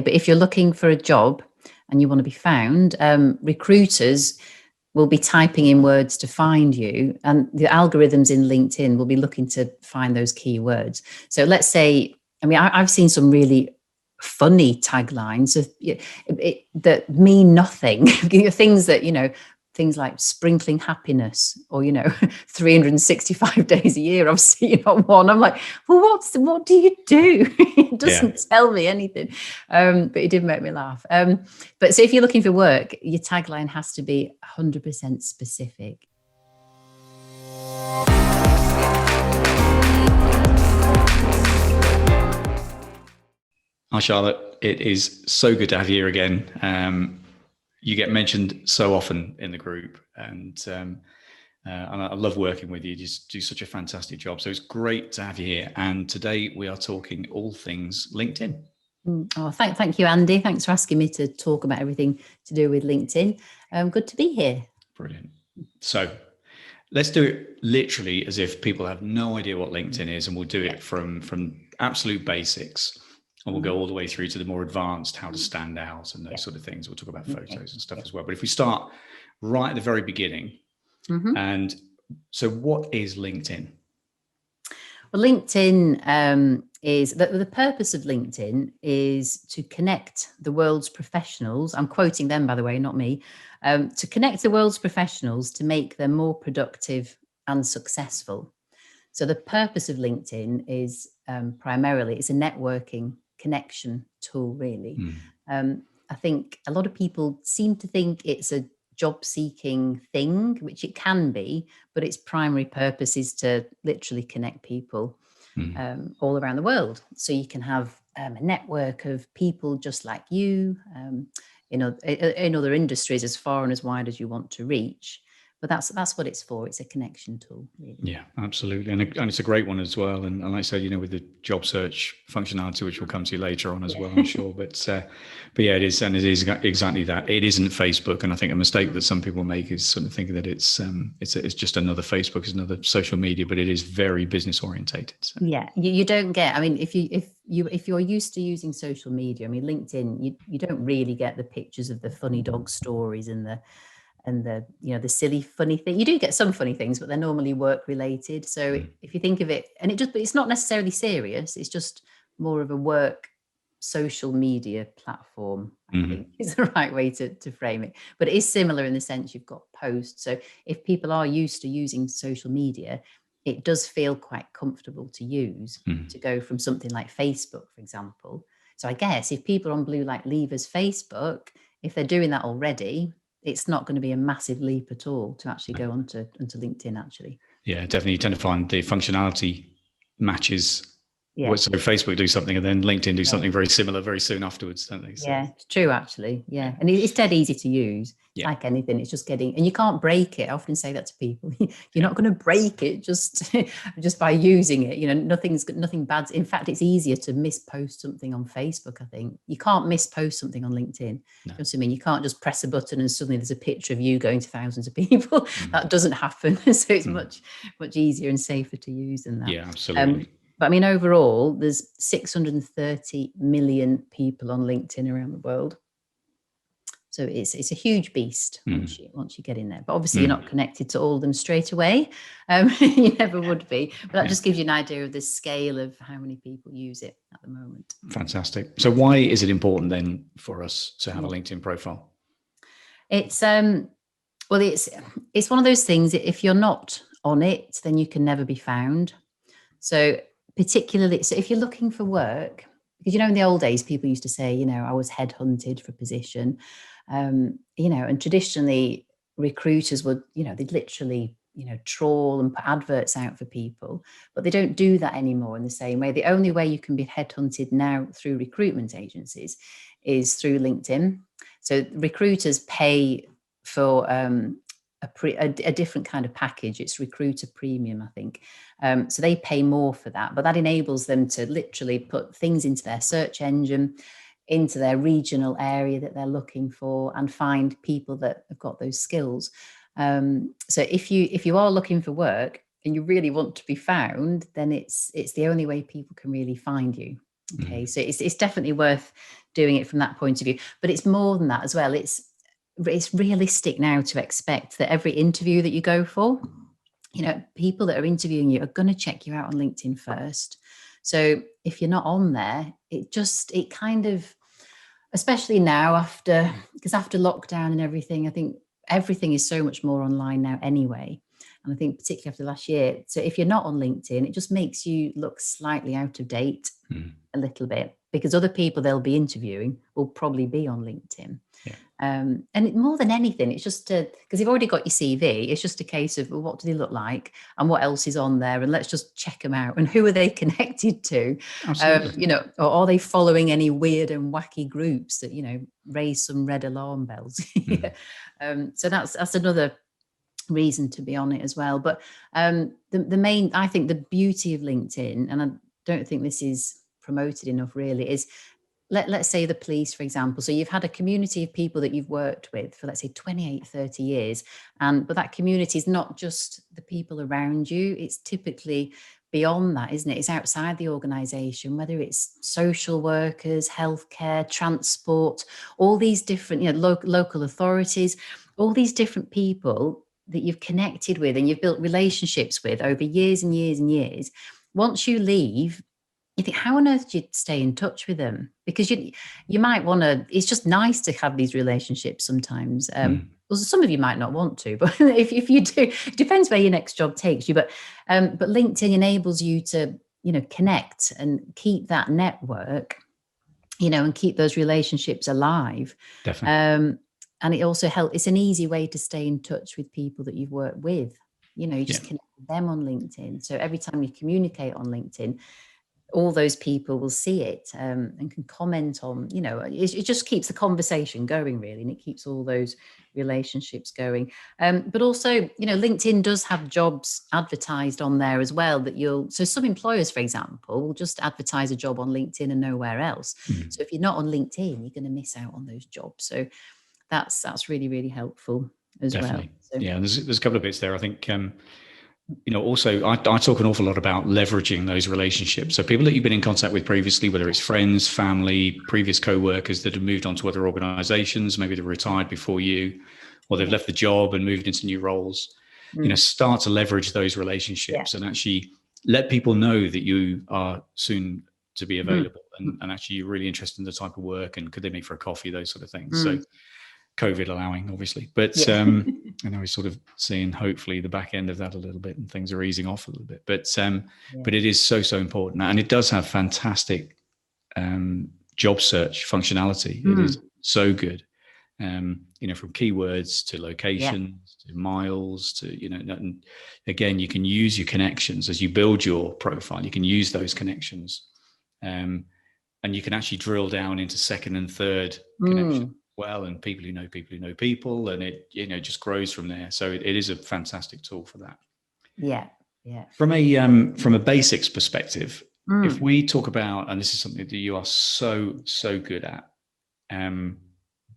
But if you're looking for a job and you want to be found, recruiters will be typing in words to find you, and the algorithms in LinkedIn will be looking to find those keywords. So let's say, I mean, I've seen some really funny taglines that mean nothing. Things that, things like sprinkling happiness, or 365 days a year. I've seen on one. I'm like, well, what do you do? It doesn't tell me anything. But it did make me laugh. But so if you're looking for work, your tagline has to be 100% specific. Hi, Charlotte. It is so good to have you here again. You get mentioned so often in the group, and I love working with you. You just do such a fantastic job. So it's great to have you here. And today we are talking all things LinkedIn. Oh, thank you, Andy. Thanks for asking me to talk about everything to do with LinkedIn. Good to be here. Brilliant. So let's do it literally as if people have no idea what LinkedIn is, and we'll do it from absolute basics. And we'll go all the way through to the more advanced, how to stand out and those sort of things. We'll talk about photos and stuff as well. But if we start right at the very beginning, and so what is LinkedIn? Well, LinkedIn is, the purpose of LinkedIn is to connect the world's professionals. I'm quoting them, by the way, not me. To connect the world's professionals to make them more productive and successful. So the purpose of LinkedIn is primarily, it's a networking connection tool, really. I think a lot of people seem to think it's a job seeking thing, which it can be, but its primary purpose is to literally connect people all around the world. So you can have a network of people just like you, in other industries, as far and as wide as you want to reach. But that's what it's for. It's a connection tool, really. Yeah, absolutely. And it's a great one as well. And like I said, with the job search functionality, which we'll come to later on as well, I'm sure. But yeah, it is. And it is exactly that. It isn't Facebook. And I think a mistake that some people make is sort of thinking that it's just another Facebook, it's another social media, but it is very business orientated. So. Yeah, you don't get, I mean, if you're used to using social media, I mean, LinkedIn, you don't really get the pictures of the funny dog stories and the the silly funny thing. You do get some funny things, but they're normally work related. So if you think of it, and it's not necessarily serious, it's just more of a work social media platform, I think is the right way to frame it. But it is similar in the sense you've got posts. So if people are used to using social media, it does feel quite comfortable to use to go from something like Facebook, for example. So I guess if people are on Blue Light Leavers Facebook, if they're doing that already, it's not going to be a massive leap at all to actually go onto LinkedIn, actually. Yeah, definitely. You tend to find the functionality matches. Yeah. So Facebook do something and then LinkedIn do something very similar very soon afterwards, don't they? So. Yeah, it's true, actually. Yeah. And it's dead easy to use. Yeah. Like anything, it's just and you can't break it. I often say that to people. You're not going to break it just by using it. Nothing bad. In fact, it's easier to mispost something on Facebook, I think. You can't mispost something on LinkedIn. No. You know what I mean? You can't just press a button and suddenly there's a picture of you going to thousands of people. That doesn't happen. So it's much easier and safer to use than that. Yeah, absolutely. But I mean, overall, there's 630 million people on LinkedIn around the world. So it's a huge beast once you get in there. But obviously, you're not connected to all of them straight away. You never would be. But that just gives you an idea of the scale of how many people use it at the moment. Fantastic. So why is it important then for us to have a LinkedIn profile? It's one of those things. If you're not on it, then you can never be found. So particularly, if you're looking for work, because in the old days people used to say, I was headhunted for a position, and traditionally recruiters would, they'd literally, trawl and put adverts out for people, but they don't do that anymore in the same way. The only way you can be headhunted now through recruitment agencies is through LinkedIn. So recruiters pay for a different kind of package. It's Recruiter Premium, I think. So they pay more for that, but that enables them to literally put things into their search engine, into their regional area that they're looking for, and find people that have got those skills. So if you are looking for work and you really want to be found, then it's the only way people can really find you. Okay, so it's definitely worth doing it from that point of view. But it's more than that as well. It's realistic now to expect that every interview that you go for, you know, people that are interviewing you are going to check you out on LinkedIn first. So if you're not on there, it kind of, especially now because after lockdown and everything, I think everything is so much more online now anyway. And I think particularly after last year, so if you're not on LinkedIn, it just makes you look slightly out of date a little bit, because other people they'll be interviewing will probably be on LinkedIn. Yeah. And more than anything, it's just because you've already got your CV, it's just a case of, well, what do they look like and what else is on there? And let's just check them out. And who are they connected to? Absolutely. You know, or are they following any weird and wacky groups that, you know, raise some red alarm bells? So that's another reason to be on it as well. But the main, I think the beauty of LinkedIn, and I don't think this is promoted enough really, is let's say the police, for example. So you've had a community of people that you've worked with for, let's say, 28, 30 years. But that community is not just the people around you. It's typically beyond that, isn't it? It's outside the organization, whether it's social workers, healthcare, transport, all these different, you know, local authorities, all these different people that you've connected with and you've built relationships with over years and years and years. Once you leave, you think, how on earth do you stay in touch with them? Because you might want to, it's just nice to have these relationships sometimes. Well, some of you might not want to, but if you do, it depends where your next job takes you. But LinkedIn enables you to, you know, connect and keep that network, you know, and keep those relationships alive. Definitely. And it also helps, it's an easy way to stay in touch with people that you've worked with. You know, you just connect with them on LinkedIn. So every time you communicate on LinkedIn, all those people will see it and can comment on, you know, it just keeps the conversation going really, and it keeps all those relationships going. But also, you know, LinkedIn does have jobs advertised on there as well so some employers, for example, will just advertise a job on LinkedIn and nowhere else. So if you're not on LinkedIn, you're going to miss out on those jobs. So that's really, really helpful as Definitely. well. So, yeah, there's a couple of bits there. I think you know, also I talk an awful lot about leveraging those relationships. So people that you've been in contact with previously, whether it's friends, family, previous co-workers that have moved on to other organizations, maybe they've retired before you, or they've left the job and moved into new roles, you know, start to leverage those relationships and actually let people know that you are soon to be available and actually you're really interested in the type of work and could they meet for a coffee, those sort of things. So COVID allowing, obviously, but I know we're sort of seeing hopefully the back end of that a little bit and things are easing off a little bit, but it is so important, and it does have fantastic job search functionality. It is so good, you know, from keywords to locations to miles to, you know, and again, you can use your connections as you build your profile. You can use those connections, and you can actually drill down into second and third connections. Well, and people who know people who know people, and it, you know, just grows from there. So it is a fantastic tool for that. Yeah. From a basics perspective, if we talk about, and this is something that you are so good at,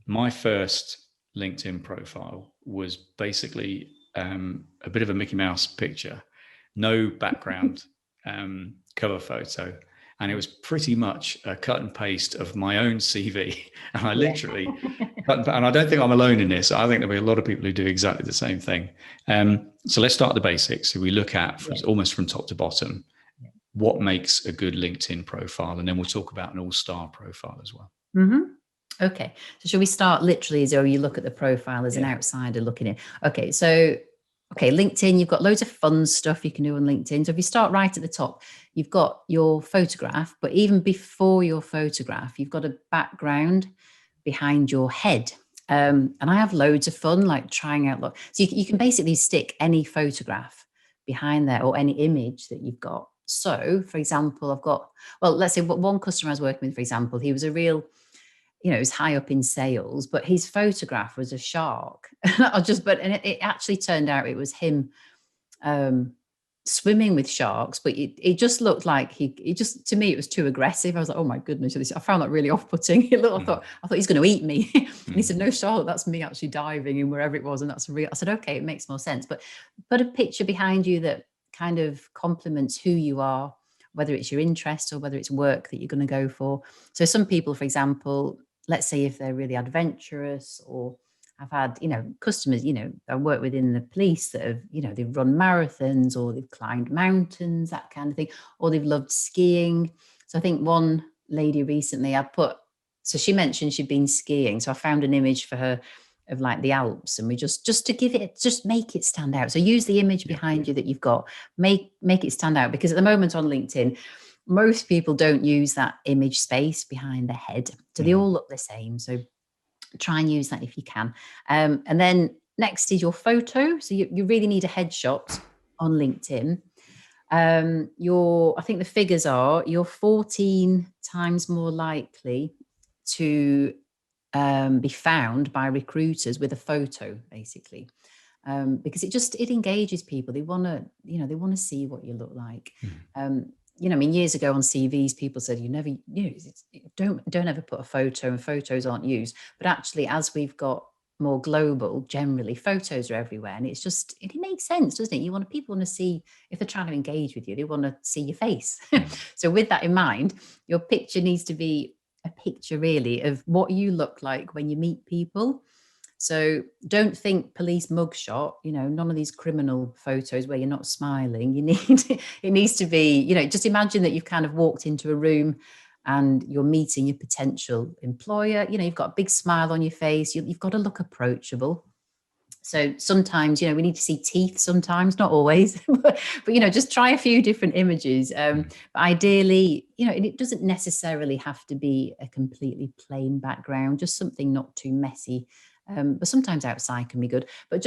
my first LinkedIn profile was basically a bit of a Mickey Mouse picture, no background, cover photo. And it was pretty much a cut and paste of my own CV. And I literally, and I don't think I'm alone in this. I think there'll be a lot of people who do exactly the same thing. So let's start at the basics. So we look at almost from top to bottom, what makes a good LinkedIn profile? And then we'll talk about an all-star profile as well. Okay. So shall we start literally as though you look at the profile as an outsider looking in? Okay. So, LinkedIn, you've got loads of fun stuff you can do on LinkedIn. So if you start right at the top, you've got your photograph, but even before your photograph, you've got a background behind your head. And I have loads of fun, like trying out. So you can basically stick any photograph behind there or any image that you've got. So, for example, I've got, let's say one customer I was working with, for example, he was a real, you know, he was high up in sales, but his photograph was a shark. And it actually turned out it was him swimming with sharks, but it just looked like to me, it was too aggressive. I was like, oh my goodness, I found that really off-putting. I thought he's going to eat me. And he said, no, Charlotte, that's me actually diving in wherever it was. And that's real. I said, okay, it makes more sense. But put a picture behind you that kind of complements who you are, whether it's your interest or whether it's work that you're going to go for. So some people, for example, let's say if they're really adventurous, or I've had, customers, I work within the police that have, they've run marathons, or they've climbed mountains, that kind of thing, or they've loved skiing. So I think one lady recently so she mentioned she'd been skiing. So I found an image for her of like the Alps, and we just make it stand out. So use the image behind you that you've got, make it stand out, because at the moment on LinkedIn, most people don't use that image space behind their head. So they all look the same. So try and use that if you can. And then next is your photo. So you really need a headshot on LinkedIn. I think the figures are, you're 14 times more likely to be found by recruiters with a photo, basically, because it engages people. They want to see what you look like. Years ago on CVs, people said don't ever put a photo, and photos aren't used. But actually, as we've got more global, generally photos are everywhere, and it makes sense, doesn't it? People want to see, if they're trying to engage with you, they want to see your face. So with that in mind, your picture needs to be a picture really of what you look like when you meet people. So don't think police mugshot, none of these criminal photos where you're not smiling. It needs to be, just imagine that you've kind of walked into a room and you're meeting your potential employer. You've got a big smile on your face. You've got to look approachable. So sometimes, we need to see teeth sometimes, not always, but just try a few different images. But ideally, it doesn't necessarily have to be a completely plain background, just something not too messy. But sometimes outside can be good, but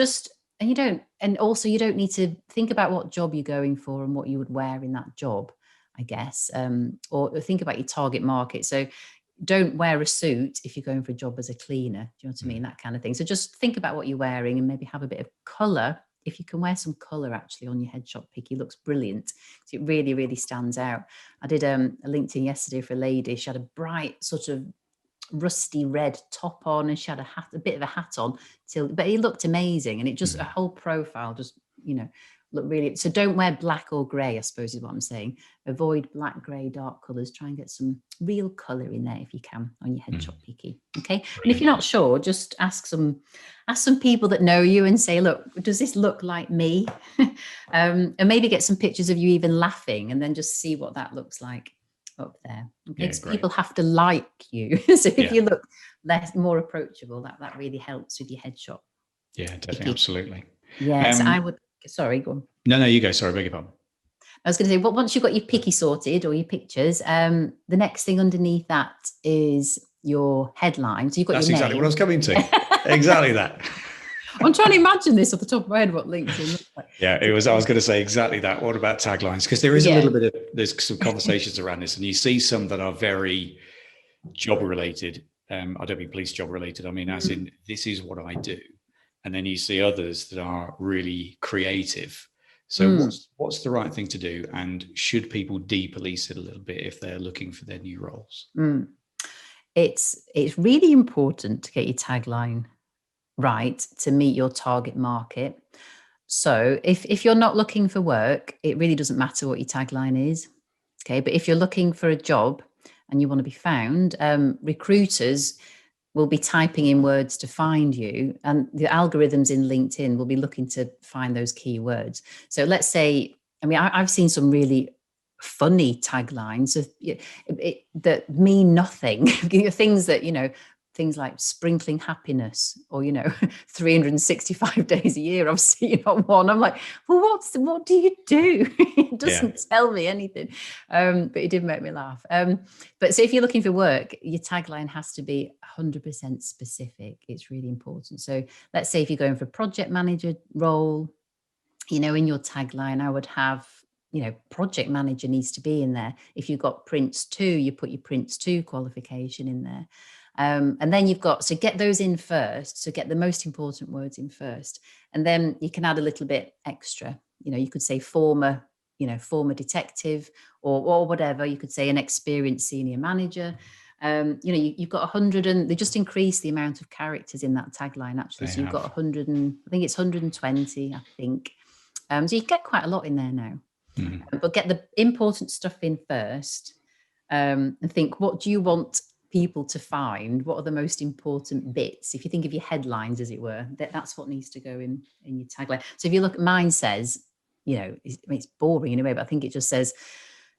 you don't need to think about what job you're going for and what you would wear in that job, I guess, or think about your target market. So don't wear a suit if you're going for a job as a cleaner. Do you know what I mean? That kind of thing. So just think about what you're wearing, and maybe have a bit of colour. If you can wear some colour actually on your headshot pic, it looks brilliant. So it really, really stands out. I did a LinkedIn yesterday for a lady. She had a bright sort of rusty red top on, and she had a bit of a hat on, but it looked amazing. And it just, a whole profile just, look really. So don't wear black or grey, I suppose is what I'm saying. Avoid black, grey, dark colours. Try and get some real colour in there if you can on your headshot picky. Okay. Brilliant. And if you're not sure, just ask some people that know you and say, look, does this look like me? And maybe get some pictures of you even laughing, and then just see what that looks like up there. Okay. Because people have to like you. So if you look more approachable, that really helps with your headshot. Yeah, definitely. Absolutely. Yes, I would. Sorry, go on. No, you go. Sorry, beg your pardon. I was going to say, well, once you've got your picky sorted or your pictures, the next thing underneath that is your headline. So you've got That's your exactly name. what I was coming to. Exactly that. I'm trying to imagine this off the top of my head, what LinkedIn looks like. Yeah, I was going to say exactly that. What about taglines? Because there is a little bit of, there's some conversations around this, and you see some that are very job related. I don't mean police job related. I mean, as in, this is what I do. And then you see others that are really creative. So what's the right thing to do? And should people de-police it a little bit if they're looking for their new roles? It's really important to get your tagline right to meet your target market. So if you're not looking for work, it really doesn't matter what your tagline is. Okay. But if you're looking for a job and you want to be found, recruiters will be typing in words to find you, and the algorithms in LinkedIn will be looking to find those keywords. So let's say, I've seen some really funny taglines that mean nothing. Things that, things like sprinkling happiness, or 365 days a year. I've seen on one. I'm like, well, what do you do? It doesn't tell me anything. But it did make me laugh. But so if you're looking for work, your tagline has to be 100% specific. It's really important. So let's say if you're going for a project manager role, in your tagline, I would have, project manager needs to be in there. If you've got Prince 2, you put your Prince 2 qualification in there. And then you've got, so get those in first. So get the most important words in first. And then you can add a little bit extra. You could say former detective or whatever. You could say an experienced senior manager. You've got 100, and they just increase the amount of characters in that tagline, actually. So you've got 100, and I think it's 120, I think. So you get quite a lot in there now. But get the important stuff in first, and think, what do you want people to find? What are the most important bits? If you think of your headlines, as it were, that's what needs to go in your tagline. So if you look, mine says, it's boring in a way, but I think it just says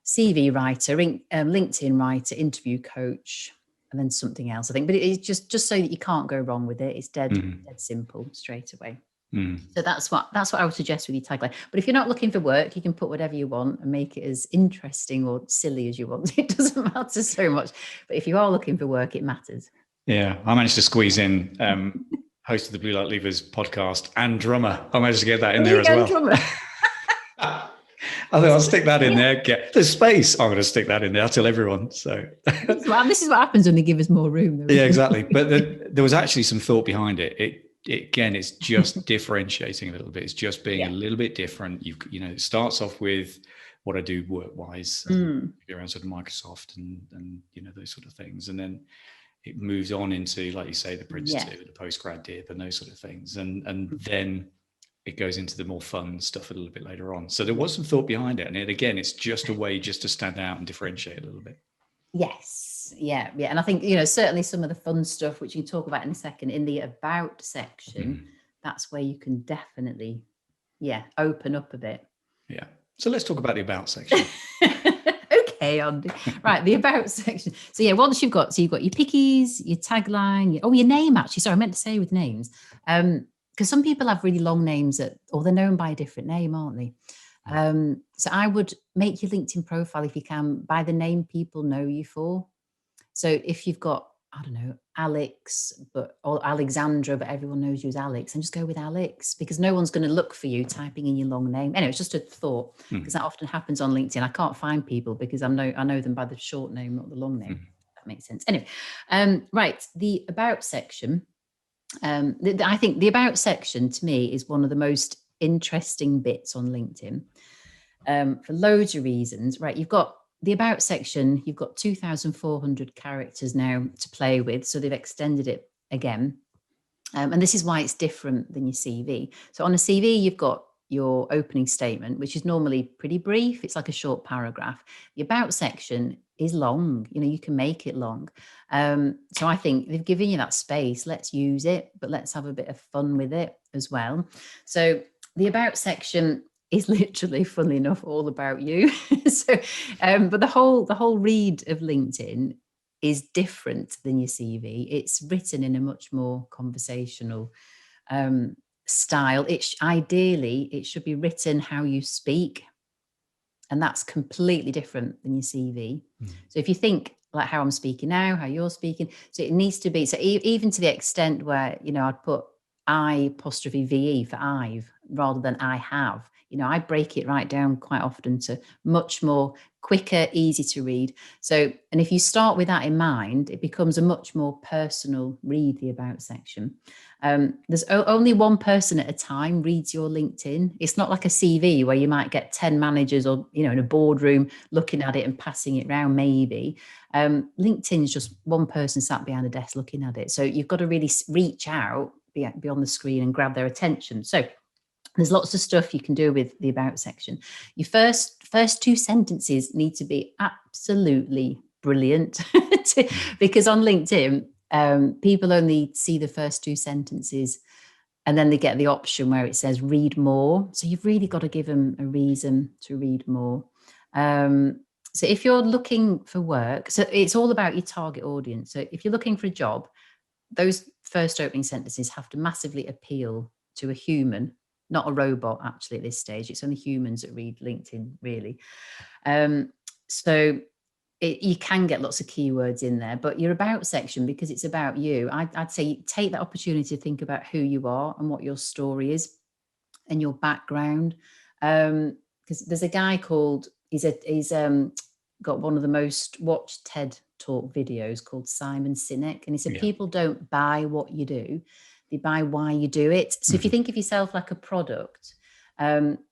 CV writer, LinkedIn writer, interview coach, and then something else, I think. But it's just so that you can't go wrong with it. It's dead simple straight away. So that's what I would suggest with your tagline. But if you're not looking for work, you can put whatever you want and make it as interesting or silly as you want. It doesn't matter so much. But if you are looking for work, it matters. Yeah, I managed to squeeze in host of the Blue Light Leavers podcast and drummer. I managed to get that in there as well. Drummer. I think I'll stick that in there. There's space. I'm going to stick that in there. I'll tell everyone. So this is what happens when they give us more room. Yeah, exactly. But there was actually some thought behind it. Again, it's just differentiating a little bit. It's just being a little bit different. It starts off with what I do work-wise, around sort of Microsoft and those sort of things, and then it moves on into, like you say, the Prince 2, the postgrad dip, and those sort of things, and then it goes into the more fun stuff a little bit later on. So there was some thought behind it, and again, it's just a way just to stand out and differentiate a little bit. Yes. Yeah. And I think, certainly some of the fun stuff, which you can talk about in a second, in the about section, that's where you can definitely, open up a bit. Yeah. So let's talk about the about section. Okay, Andy. Right, the about section. So once you've got your pickies, your tagline, your name, actually. Sorry, I meant to say with names. Because some people have really long names or they're known by a different name, aren't they? So I would make your LinkedIn profile, if you can, by the name people know you for. So if you've got, I don't know, Alex, or Alexandra, but everyone knows you as Alex, and just go with Alex, because no one's going to look for you typing in your long name. Anyway, it's just a thought, because that often happens on LinkedIn. I can't find people because I know them by the short name, not the long name. That makes sense. Anyway, right, the about section. I think the about section to me is one of the most interesting bits on LinkedIn, for loads of reasons. Right, you've got the about section, you've got 2,400 characters now to play with, so they've extended it again, and this is why it's different than your CV. So on a CV, you've got your opening statement, which is normally pretty brief. It's like a short paragraph. The about section is long. You can make it long. So I think they've given you that space. Let's use it, but let's have a bit of fun with it as well. So the about section is literally, funnily enough, all about you. So, but the whole read of LinkedIn is different than your CV. It's written in a much more conversational style. Ideally, it should be written how you speak, and that's completely different than your CV. So if you think like how I'm speaking now, how you're speaking, so it needs to be, so even to the extent where I'd put I''VE for I've rather than I have. I break it right down quite often to much more quicker, easy to read. So, and if you start with that in mind, it becomes a much more personal read, the about section. There's only one person at a time reads your LinkedIn. It's not like a CV where you might get 10 managers or, in a boardroom looking at it and passing it around maybe. LinkedIn is just one person sat behind a desk looking at it. So you've got to really reach out beyond the screen and grab their attention. So there's lots of stuff you can do with the about section. Your first two sentences need to be absolutely brilliant because on LinkedIn, people only see the first two sentences and then they get the option where it says read more. So you've really got to give them a reason to read more. So if you're looking for work, so it's all about your target audience. So if you're looking for a job, those first opening sentences have to massively appeal to a human, not a robot. Actually, at this stage, it's only humans that read LinkedIn, really. So you can get lots of keywords in there, but your about section, because it's about you, I'd say take that opportunity to think about who you are and what your story is and your background. Because there's a guy called, he's got one of the most watched TED Talk videos called Simon Sinek, and he said people don't buy what you do, they buy why you do it. So if you think of yourself like a product,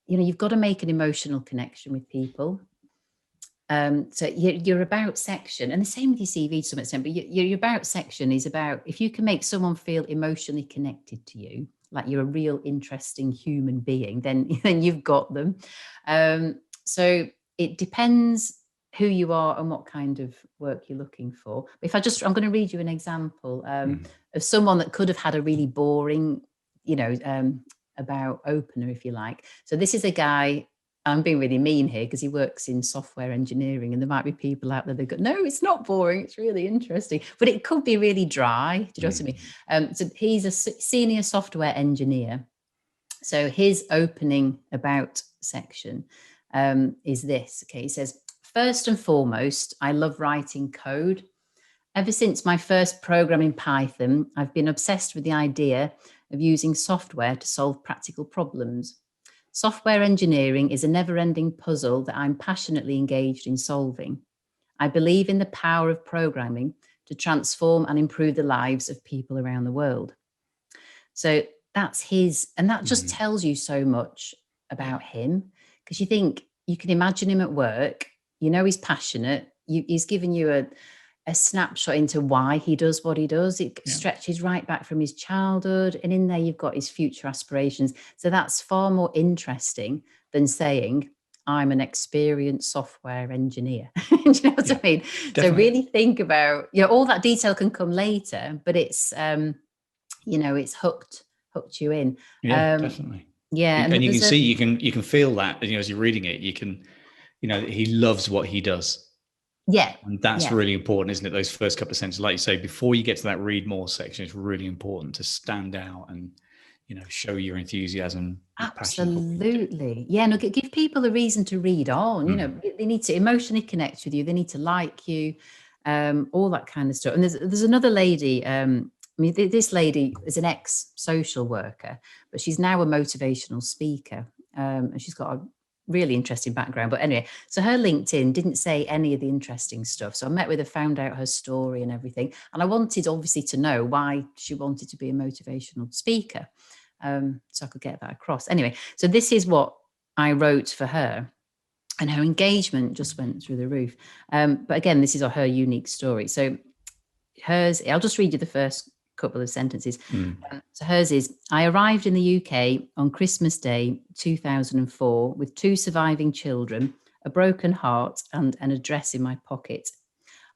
you've got to make an emotional connection with people. So your about section, and the same with your CV to some extent, but your about section is about, if you can make someone feel emotionally connected to you, like you're a real interesting human being, then you've got them. So it depends who you are and what kind of work you're looking for. If I'm going to read you an example of someone that could have had a really boring, about opener, if you like. So this is a guy, I'm being really mean here because he works in software engineering, and there might be people out there that go, no, it's not boring. It's really interesting, but it could be really dry. Do you know what I mean? So he's a senior software engineer. So his opening about section is this. Okay, he says, first and foremost, I love writing code. Ever since my first program in Python, I've been obsessed with the idea of using software to solve practical problems. Software engineering is a never-ending puzzle that I'm passionately engaged in solving. I believe in the power of programming to transform and improve the lives of people around the world. So that's his, and that just tells you so much about him, because you think, you can imagine him at work, he's passionate, he's giving you a snapshot into why he does what he does. It stretches right back from his childhood, and in there you've got his future aspirations. So that's far more interesting than saying, I'm an experienced software engineer. Do you know what I mean? Definitely. So really think about, all that detail can come later, but it's, it's hooked you in. Yeah, definitely. Yeah. And you can see, you can feel that, as you're reading it, you can, he loves what he does. Yeah. And that's really important, isn't it? Those first couple of sentences, like you say, before you get to that read more section, it's really important to stand out and, show your enthusiasm. Absolutely. Yeah. No, give people a reason to read on. They need to emotionally connect with you. They need to like you, all that kind of stuff. And there's another lady, this lady is an ex-social worker, but she's now a motivational speaker. And she's got a really interesting background. But anyway, so her LinkedIn didn't say any of the interesting stuff. So I met with her, found out her story and everything. And I wanted obviously to know why she wanted to be a motivational speaker. So I could get that across. Anyway, so this is what I wrote for her. And her engagement just went through the roof. But again, this is her unique story. So hers, I'll just read you the first couple of sentences. So hers is, I arrived in the UK on Christmas Day 2004 with 2 surviving children, a broken heart and an address in my pocket.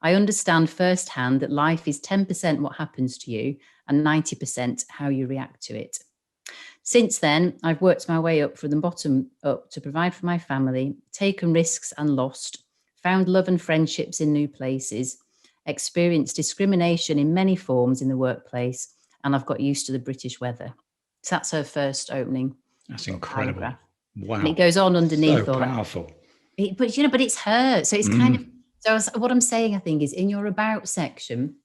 I understand firsthand that life is 10% what happens to you and 90% how you react to it. Since then, I've worked my way up from the bottom up to provide for my family, taken risks and lost, found love and friendships in new places, experienced discrimination in many forms in the workplace, and I've got used to the British weather. So that's her first opening. That's incredible. Paragraph. Wow. And it goes on underneath. So powerful. But it's her. So it's kind of, so what I'm saying, I think, is in your about section,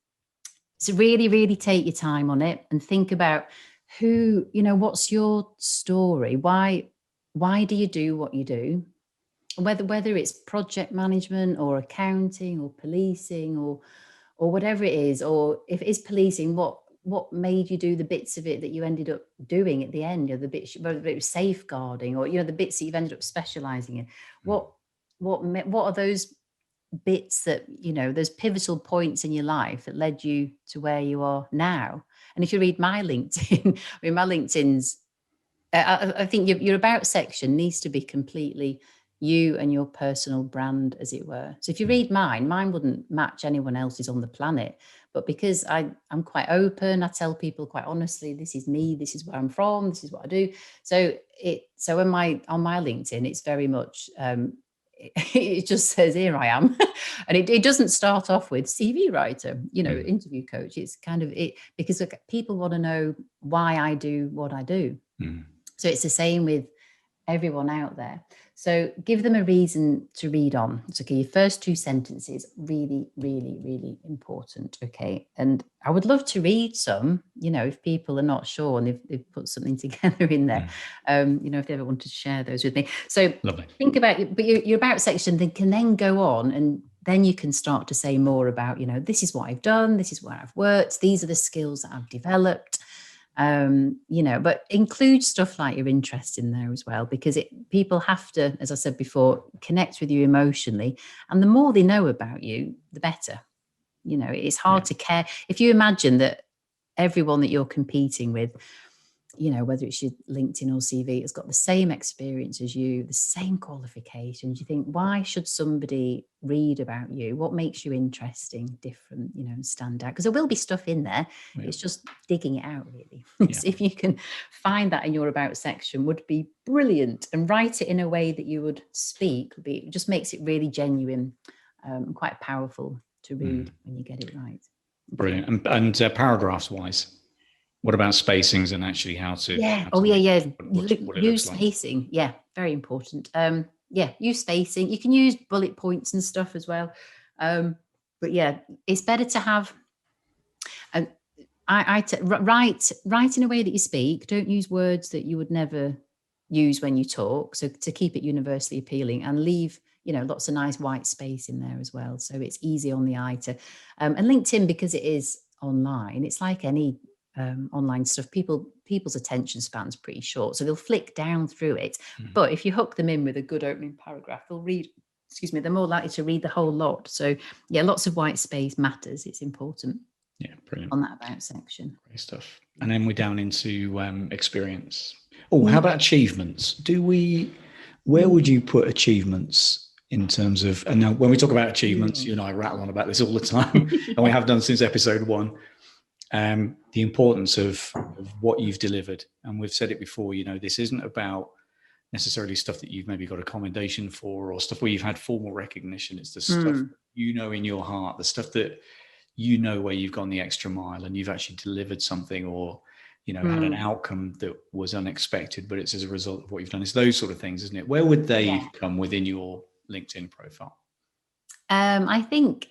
so really, really take your time on it and think about who, what's your story? Why do you do what you do? Whether it's project management or accounting or policing or whatever it is, or if it is policing, what made you do the bits of it that you ended up doing at the end, the bits, whether it was safeguarding or the bits that you've ended up specializing in. What are those bits that those pivotal points in your life that led you to where you are now? And if you read my LinkedIn, my LinkedIn's, I think your about section needs to be completely you and your personal brand, as it were. So if you read mine wouldn't match anyone else's on the planet. But because I'm quite open, I tell people quite honestly, this is me, this is where I'm from, this is what I do. So on my LinkedIn, it's very much it just says, here I am. And it doesn't start off with CV writer, interview coach. It's kind of it, because people want to know why I do what I do. So it's the same with everyone out there. So give them a reason to read on. So okay, your first 2 sentences, really, really, really important. Okay. And I would love to read some, if people are not sure and they've put something together in there, if they ever want to share those with me. So lovely. Think about your about section, they can then go on, and then you can start to say more about, this is what I've done, this is where I've worked, these are the skills that I've developed. But include stuff like your interest in there as well, because people have to, as I said before, connect with you emotionally, and the more they know about you, the better. It's hard to care. If you imagine that everyone that you're competing with whether it's your LinkedIn or CV, has got the same experience as you, the same qualifications. You think, why should somebody read about you? What makes you interesting, different, and stand out? Because there will be stuff in there. Yeah. It's just digging it out, really. Yeah. So if you can find that in your about section, would be brilliant, and write it in a way that you would speak. It just makes it really genuine and quite powerful to read when you get it right. Brilliant. And paragraphs wise, what about spacings and actually how to? Use spacing. Like? Yeah, very important. Use spacing. You can use bullet points and stuff as well. But yeah, it's better to have. Write in a way that you speak. Don't use words that you would never use when you talk. So to keep it universally appealing, and leave lots of nice white space in there as well, so it's easy on the eye to. And LinkedIn, because it is online, it's like any online stuff. People's attention span's pretty short, so they'll flick down through it. But if you hook them in with a good opening paragraph, they'll read. They're more likely to read the whole lot. So yeah, lots of white space matters. It's important. Yeah, brilliant. On that about section. Great stuff. And then we're down into experience. Oh, how about achievements? Where would you put achievements in terms of, and now when we talk about achievements, you and I rattle on about this all the time, and we have done since episode 1, the importance of what you've delivered. And we've said it before, this isn't about necessarily stuff that you've maybe got a commendation for, or stuff where you've had formal recognition. It's the stuff in your heart, the stuff that where you've gone the extra mile and you've actually delivered something, or had an outcome that was unexpected, but it's as a result of what you've done. It's those sort of things, isn't it? Where would they come within your LinkedIn profile? I think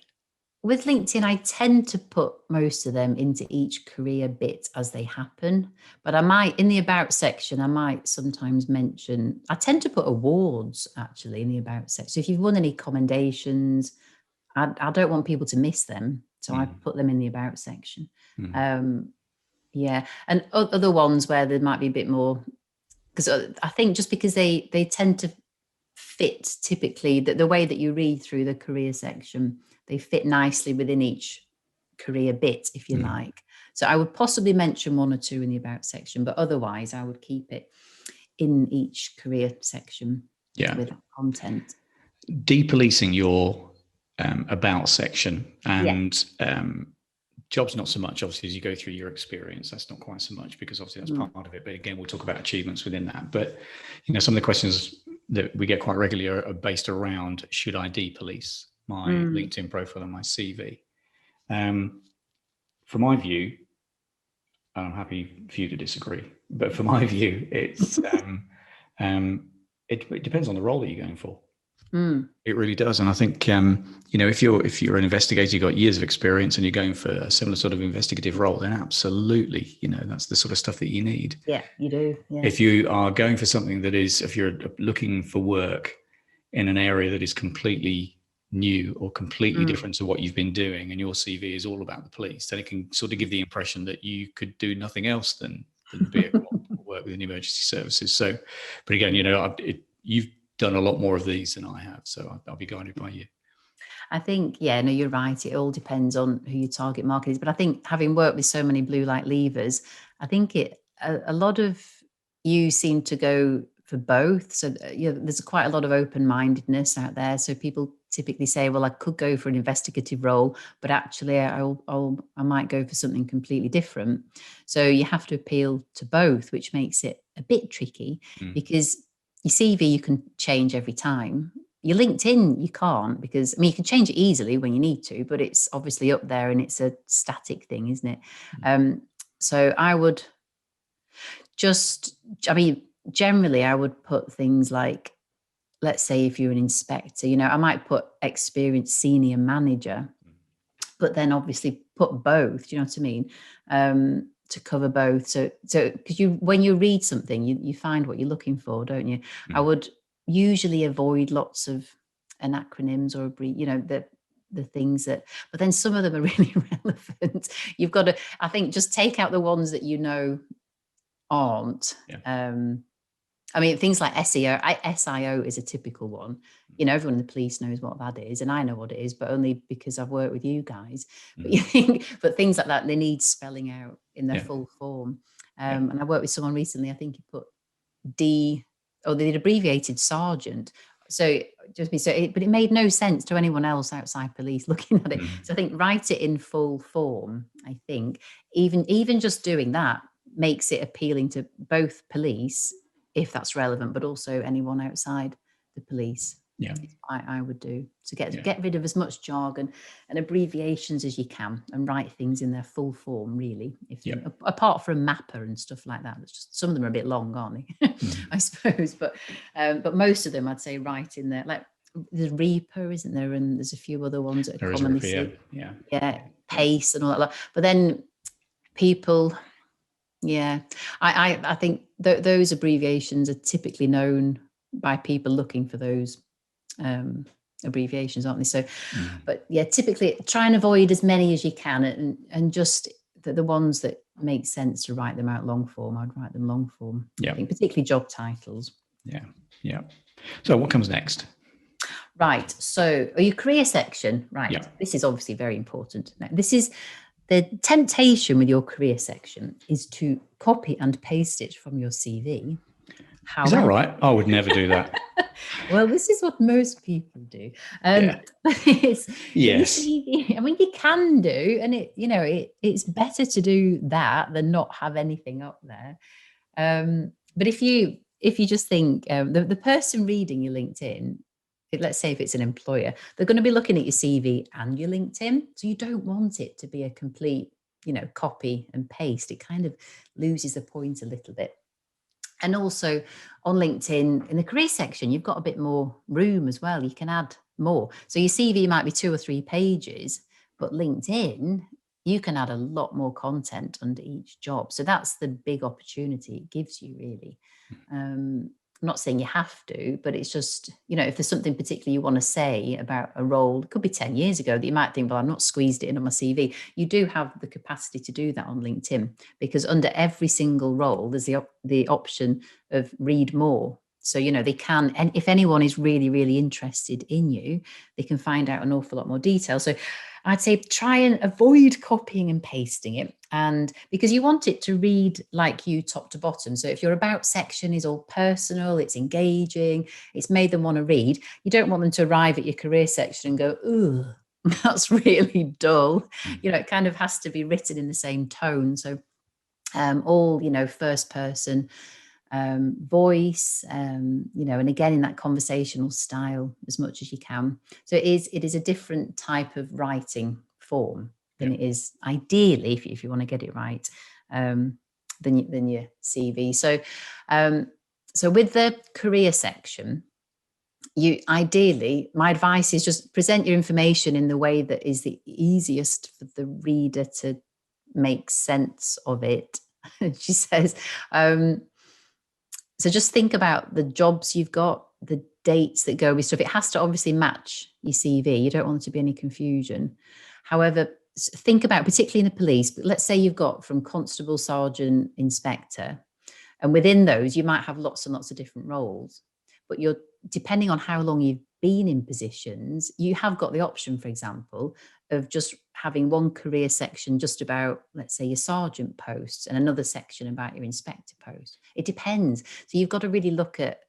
with LinkedIn, I tend to put most of them into each career bit as they happen. But I might, in the about section, I might sometimes mention, I tend to put awards actually in the about section. So if you've won any commendations, I don't want people to miss them. So I put them in the about section. And other ones where there might be a bit more, because I think just because they tend to fit typically, the way that you read through the career section, they fit nicely within each career bit, if you like. So I would possibly mention 1 or 2 in the about section, but otherwise I would keep it in each career section with content. Depolicing your about section and jobs, not so much. Obviously, as you go through your experience, that's not quite so much, because obviously that's part of it. But again, we'll talk about achievements within that. But some of the questions that we get quite regularly are based around, should I depolice my LinkedIn profile and my CV? From my view, and I'm happy for you to disagree, but for my view, it's it depends on the role that you're going for. It really does. And I think, if you're an investigator, you've got years of experience and you're going for a similar sort of investigative role, then absolutely, that's the sort of stuff that you need. Yeah, you do. Yeah. If you are going for something that is, if you're looking for work in an area that is completely new or completely different to what you've been doing, and your CV is all about the police, then it can sort of give the impression that you could do nothing else than be a work within emergency services. So, but again, you've done a lot more of these than I have, so I'll be guided by you. I think, you're right. It all depends on who your target market is. But I think, having worked with so many blue light leavers, I think a lot of you seem to go for both. So there's quite a lot of open-mindedness out there. So people typically say, well, I could go for an investigative role, but actually I might go for something completely different. So you have to appeal to both, which makes it a bit tricky, because your CV you can change every time. Your LinkedIn you can't, because you can change it easily when you need to, but it's obviously up there and it's a static thing, isn't it? So I would generally I would put things like, let's say if you're an inspector, I might put experienced senior manager, but then obviously put both, do you know what I mean? To cover both. So because when you read something, you find what you're looking for, don't you? I would usually avoid lots of acronyms or the things that, but then some of them are really relevant. You've got to, I think, just take out the ones that aren't. Things like SEO, SIO is a typical one. Everyone in the police knows what that is, and I know what it is, but only because I've worked with you guys. But things like that, they need spelling out in their full form. And I worked with someone recently, I think he put D, or they did abbreviated sergeant. So but it made no sense to anyone else outside police looking at it. So I think write it in full form. I think even just doing that makes it appealing to both police, if that's relevant, but also anyone outside the police. Yeah, I would do to get rid of as much jargon and abbreviations as you can, and write things in their full form. Really, apart from mapper and stuff like that, it's just, some of them are a bit long, aren't they? I suppose, but most of them, I'd say, write in there. Like there's Reaper, isn't there? And there's a few other ones that are commonly seen. Pace and all that. But then people, I think those abbreviations are typically known by people looking for those abbreviations, aren't they? So but typically try and avoid as many as you can, and just the ones that make sense to write them out long form, I'd write them long form. I think particularly job titles. So what comes next? Right, so your career section, right? This is obviously very important. Now, this is the temptation with your career section, is to copy and paste it from your CV. Is that right? I would never do that. Well, this is what most people do. Yes. I mean, you can do, and it's better to do that than not have anything up there. But if you just think the person reading your LinkedIn, let's say if it's an employer, they're going to be looking at your CV and your LinkedIn. So you don't want it to be a complete, copy and paste. It kind of loses the point a little bit. And also on LinkedIn, in the career section, you've got a bit more room as well. You can add more. So your CV might be 2 or 3 pages, but LinkedIn, you can add a lot more content under each job. So that's the big opportunity it gives you, really. I'm not saying you have to, but it's just, if there's something particularly you want to say about a role, it could be 10 years ago, that you might think, well, I've not squeezed it in on my CV. You do have the capacity to do that on LinkedIn, because under every single role, there's the option of read more. So, they can, and if anyone is really, really interested in you, they can find out an awful lot more detail. So I'd say try and avoid copying and pasting it, and because you want it to read like you top to bottom. So if your about section is all personal, it's engaging, it's made them want to read, you don't want them to arrive at your career section and go, ooh, that's really dull. It kind of has to be written in the same tone. So all, first person voice, and again in that conversational style as much as you can. So it is a different type of writing form than it is ideally, if you want to get it right, than your CV. So so with the career section, you ideally, my advice is just present your information in the way that is the easiest for the reader to make sense of it. She says, so just think about the jobs you've got, the dates that go with stuff. It has to obviously match your CV. You don't want there to be any confusion. However, think about, particularly in the police, but let's say you've got from constable, sergeant, inspector, and within those, you might have lots and lots of different roles. But depending on how long you've been in positions, you have got the option, for example, of just having one career section just about, let's say, your sergeant posts, and another section about your inspector post. It depends. So you've got to really look at,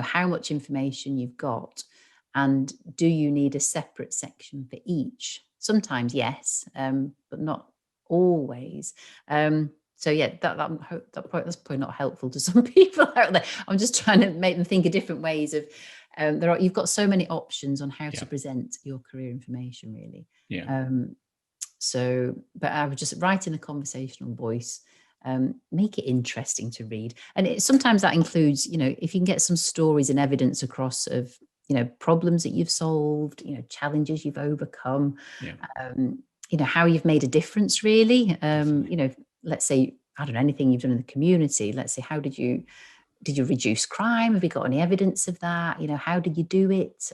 how much information you've got, and do you need a separate section for each? Sometimes yes, but not always. So yeah, that's probably not helpful to some people out there. I'm just trying to make them think of different ways of. You've got so many options on how to present your career information, really. But I would just write in a conversational voice, make it interesting to read, and sometimes that includes, if you can get some stories and evidence across of, problems that you've solved, challenges you've overcome, how you've made a difference, really. Let's say, I don't know, anything you've done in the community. Let's say, how did you reduce crime? Have you got any evidence of that? How did you do it?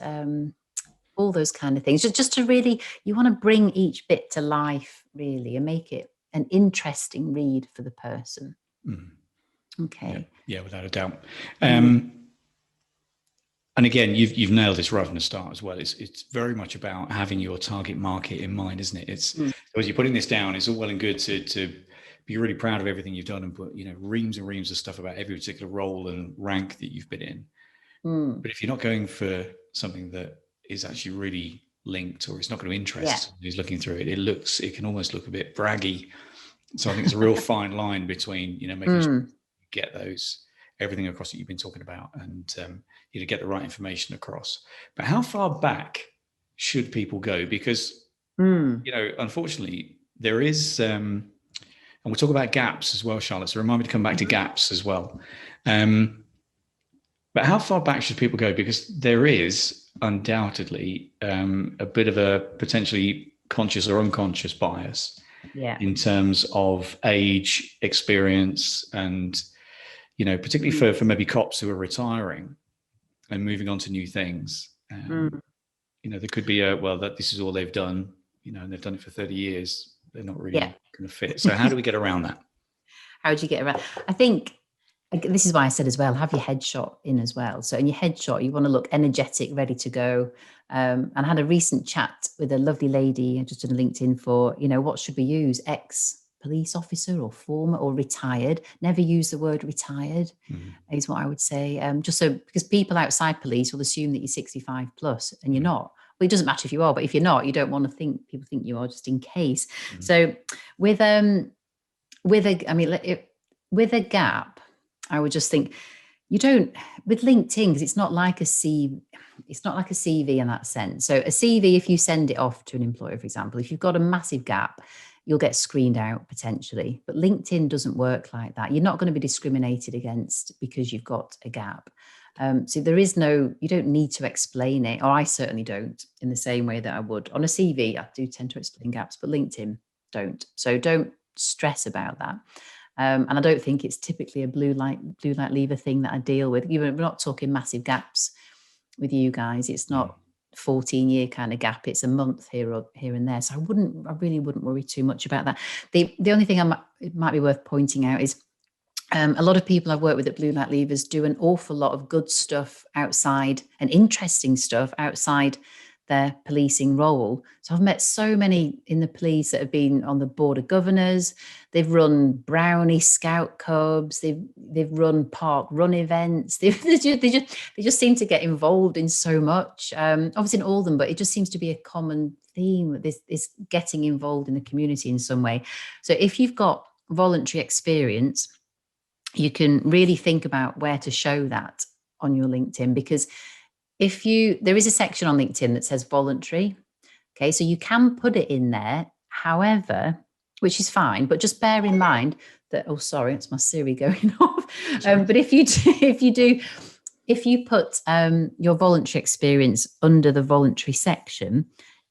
All those kind of things. Just to really, you want to bring each bit to life, really, and make it an interesting read for the person. Okay. Yeah, without a doubt. And again, you've nailed this right from the start as well. It's very much about having your target market in mind, isn't it? It's as you're putting this down, it's all well and good to be really proud of everything you've done and put, reams and reams of stuff about every particular role and rank that you've been in. But if you're not going for something that is actually really linked, or it's not going to interest who's looking through it, it can almost look a bit braggy. So I think it's a real fine line between, making sure you get everything across that you've been talking about, and get the right information across. But how far back should people go? Because, unfortunately, there is, and we'll talk about gaps as well, Charlotte. So remind me to come back to gaps as well. But how far back should people go? Because there is undoubtedly a bit of a potentially conscious or unconscious bias in terms of age, experience, and, particularly for maybe cops who are retiring and moving on to new things. There could be that this is all they've done, and they've done it for 30 years. They're not really going to fit. So how do we get around that? How do you get around? I think this is why I said as well, have your headshot in as well. So in your headshot, you want to look energetic, ready to go. And I had a recent chat with a lovely lady, I just did a LinkedIn for, what should we use? Ex-police officer or former or retired. Never use the word retired is what I would say. Just so, because people outside police will assume that you're 65 plus and you're not. Well, it doesn't matter if you are, but if you're not, you don't want to think, people think you are just in case. So with a gap, I would just think with LinkedIn, because it's not like a CV in that sense. So a CV, if you send it off to an employer, for example, if you've got a massive gap, you'll get screened out potentially. But LinkedIn doesn't work like that. You're not going to be discriminated against because you've got a gap. So you don't need to explain it, or I certainly don't, in the same way that I would. On a CV, I do tend to explain gaps, but LinkedIn don't. So don't stress about that. And I don't think it's typically a blue light lever thing that I deal with. We're not talking massive gaps with you guys. It's not 14-year kind of gap. It's a month here and there. So I really wouldn't worry too much about that. The only thing it might be worth pointing out is a lot of people I've worked with at Blue Light Levers do an awful lot of good stuff outside and interesting stuff outside their policing role. So I've met so many in the police that have been on the board of governors. They've run Brownie Scout Clubs. They've run park run events. They just seem to get involved in so much. Obviously not all of them, but it just seems to be a common theme. This getting involved in the community in some way. So if you've got voluntary experience, you can really think about where to show that on your LinkedIn, because there is a section on LinkedIn that says voluntary. Okay, so you can put it in there, however, which is fine, but just bear in mind that, oh, sorry, it's my Siri going off. But if you put your voluntary experience under the voluntary section,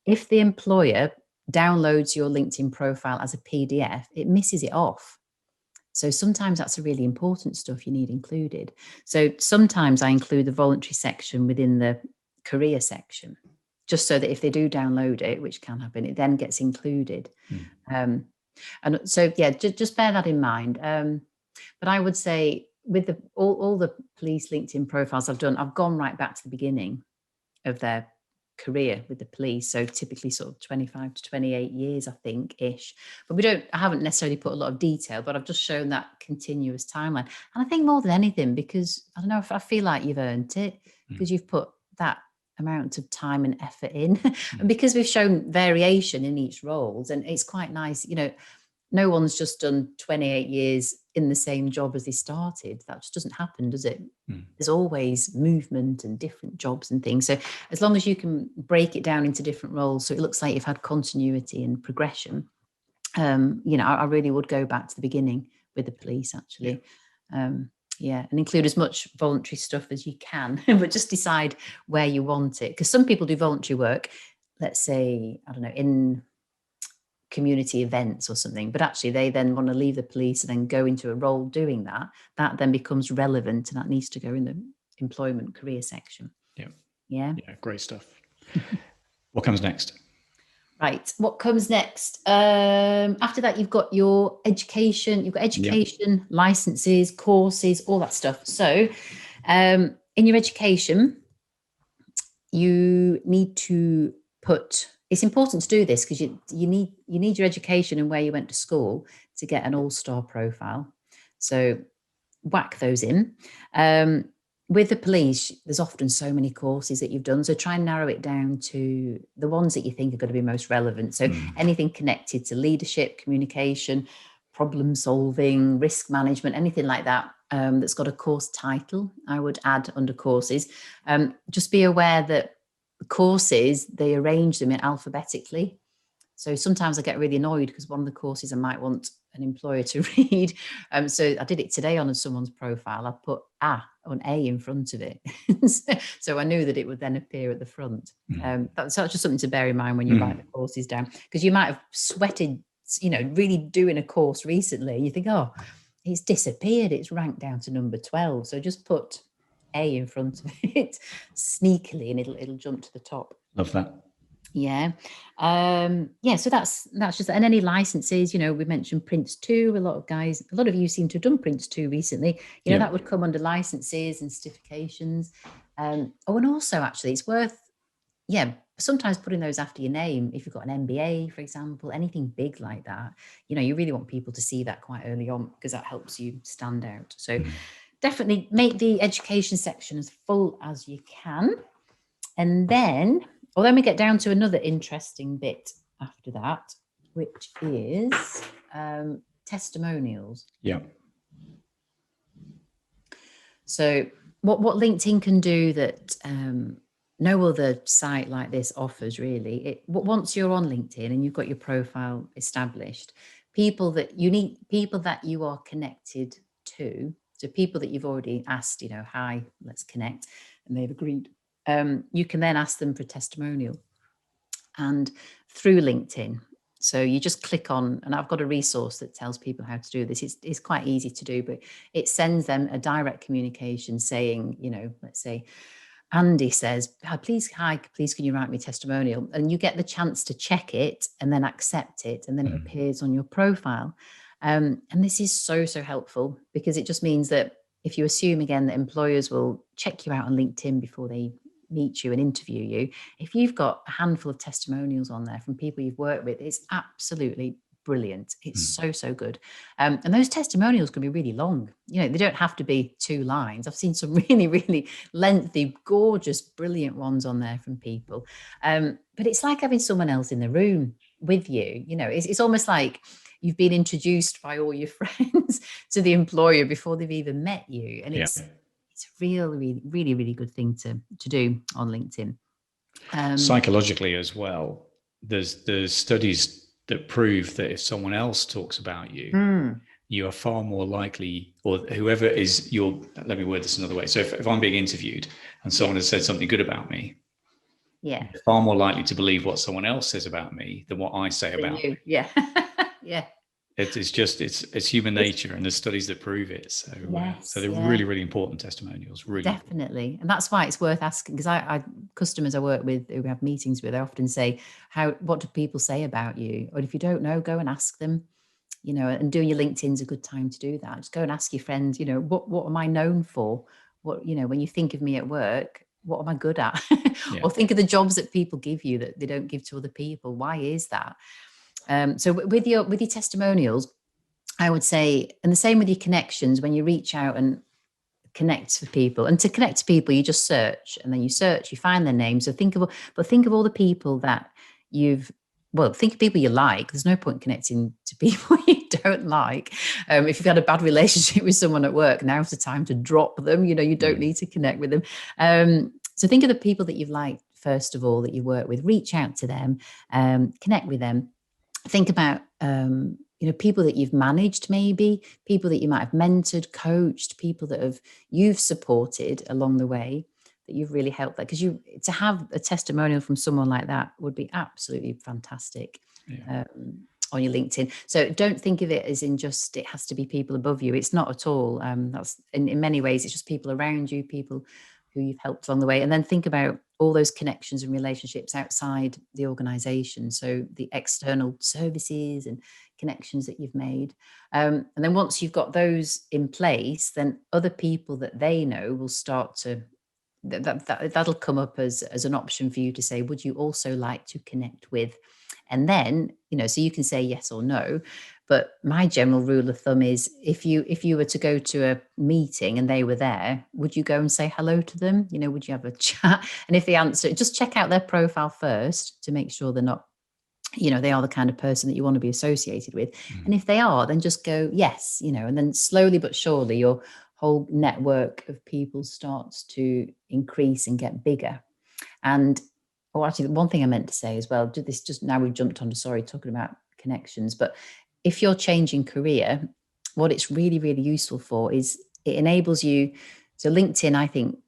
if the employer downloads your LinkedIn profile as a PDF, it misses it off. So sometimes that's a really important stuff you need included. So sometimes I include the voluntary section within the career section, just so that if they do download it, which can happen, it then gets included. And so, just bear that in mind. But I would say with all the police LinkedIn profiles I've done, I've gone right back to the beginning of their career with the police, so typically sort of 25 to 28 years, I think, ish. But I haven't necessarily put a lot of detail, but I've just shown that continuous timeline. And I think more than anything, because I don't know, if I feel like you've earned it, because you've put that amount of time and effort in, and because we've shown variation in each roles, and it's quite nice, no one's just done 28 years in the same job as they started. That just doesn't happen, does it? There's always movement and different jobs and things. So as long as you can break it down into different roles, so it looks like you've had continuity and progression, I really would go back to the beginning with the police, actually. And include as much voluntary stuff as you can, but just decide where you want it. Because some people do voluntary work, let's say, I don't know, in community events or something, but actually they then want to leave the police and then go into a role doing that then becomes relevant, and that needs to go in the employment career section. Yeah, great stuff. What comes next? What comes next? After that, you've got your education. You've got education, licenses, courses, all that stuff. So in your education, you need to put, it's important to do this because you need your education and where you went to school to get an all-star profile. So whack those in. With the police, there's often so many courses that you've done. So try and narrow it down to the ones that you think are going to be most relevant. So anything connected to leadership, communication, problem solving, risk management, anything like that, that's got a course title, I would add under courses. Just be aware that courses, they arrange them alphabetically. So sometimes I get really annoyed because one of the courses I might want an employer to read. So I did it today on someone's profile. I put A in front of it. So I knew that it would then appear at the front. That's just something to bear in mind when you write the courses down, because you might have sweated, really doing a course recently. And you think, oh, it's disappeared. It's ranked down to number 12. So just put A in front of it sneakily and it'll jump to the top. Love that. Yeah. So that's just, and any licenses, we mentioned Prince 2. A lot of you seem to have done Prince 2 recently. That would come under licenses and certifications. And also actually it's worth, sometimes putting those after your name. If you've got an MBA, for example, anything big like that, you really want people to see that quite early on, because that helps you stand out. So definitely make the education section as full as you can. And then we get down to another interesting bit after that, which is testimonials. Yeah. So what LinkedIn can do that no other site like this offers, really. Once you're on LinkedIn and you've got your profile established, people that you are connected to, so people that you've already asked, hi, let's connect, and they've agreed. You can then ask them for a testimonial, and through LinkedIn. So you just click on, and I've got a resource that tells people how to do this. It's quite easy to do, but it sends them a direct communication saying, let's say Andy says, please, can you write me a testimonial? And you get the chance to check it and then accept it, and then it appears on your profile. And this is so, so helpful, because it just means that if you assume again that employers will check you out on LinkedIn before they meet you and interview you, if you've got a handful of testimonials on there from people you've worked with, it's absolutely brilliant. It's so, so good. And those testimonials can be really long. They don't have to be 2 lines. I've seen some really, really lengthy, gorgeous, brilliant ones on there from people. But it's like having someone else in the room with you. It's almost like you've been introduced by all your friends to the employer before they've even met you. And it's a really, really, really good thing to do on LinkedIn. Psychologically as well, there's studies that prove that if someone else talks about you, you are far more likely, or whoever is let me word this another way. So if I'm being interviewed and someone has said something good about me, you're far more likely to believe what someone else says about me than what I say about me. Yeah. It's human nature, and there's studies that prove it. So, they're really, really important testimonials. Really, definitely, and that's why it's worth asking. Because I customers I work with, who we have meetings with, I often say, what do people say about you? Or if you don't know, go and ask them. And doing your LinkedIn's a good time to do that. Just go and ask your friends. What am I known for? What when you think of me at work, what am I good at? Or think of the jobs that people give you that they don't give to other people. Why is that? So with your testimonials, I would say, and the same with your connections, when you reach out and connect with people, and to connect to people, you just search, and then you find their names. So think of all the people that think of people you like. There's no point connecting to people you don't like. If you've had a bad relationship with someone at work, now's the time to drop them. You don't need to connect with them. So think of the people that you've liked, first of all, that you work with. Reach out to them, connect with them. Think about, people that you've managed, maybe people that you might have mentored, coached, people that you've supported along the way, that you've really helped. That, because to have a testimonial from someone like that would be absolutely fantastic on your LinkedIn. So don't think of it as in just it has to be people above you. It's not at all. That's in many ways it's just people around you, people who you've helped along the way. And then think about all those connections and relationships outside the organization. So the external services and connections that you've made. And then once you've got those in place, then other people that they know will start to that'll come up as an option for you to say, would you also like to connect with? And then, so you can say yes or no. But my general rule of thumb is, if you were to go to a meeting and they were there, would you go and say hello to them? Would you have a chat? And if they answer, just check out their profile first to make sure they're not, they are the kind of person that you want to be associated with. And if they are, then just go yes, and then slowly but surely your whole network of people starts to increase and get bigger. And actually, one thing I meant to say as well, this just now we've jumped onto, talking about connections, but if you're changing career, what it's really, really useful for is it enables you. So LinkedIn, I think,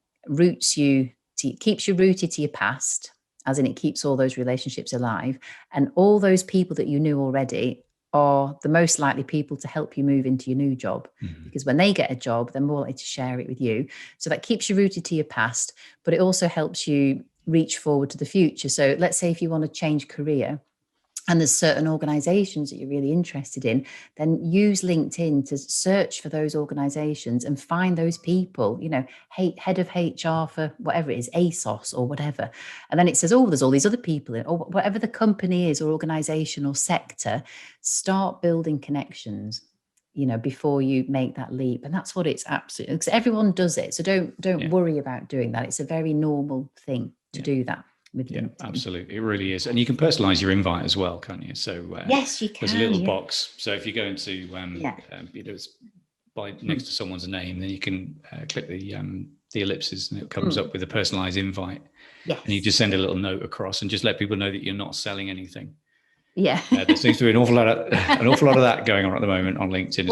keeps you rooted to your past, as in it keeps all those relationships alive. And all those people that you knew already are the most likely people to help you move into your new job, because when they get a job, they're more likely to share it with you. So that keeps you rooted to your past, but it also helps you reach forward to the future. So let's say if you want to change career, and there's certain organizations that you're really interested in, then use LinkedIn to search for those organizations and find those people, head of HR for whatever it is, ASOS or whatever. And then it says, oh, there's all these other people or whatever the company is or organization or sector. Start building connections, before you make that leap. And that's what it's absolutely, because everyone does it. So don't worry about doing that. It's a very normal thing to do that. Yeah, absolutely. It really is. And you can personalize your invite as well, can't you? So yes, you can. There's a little box. So if you go into, it's by next to someone's name, then you can click the ellipses and it comes up with a personalized invite. Yes. And you just send a little note across and just let people know that you're not selling anything. Yeah. There seems to be an awful lot of that going on at the moment on LinkedIn.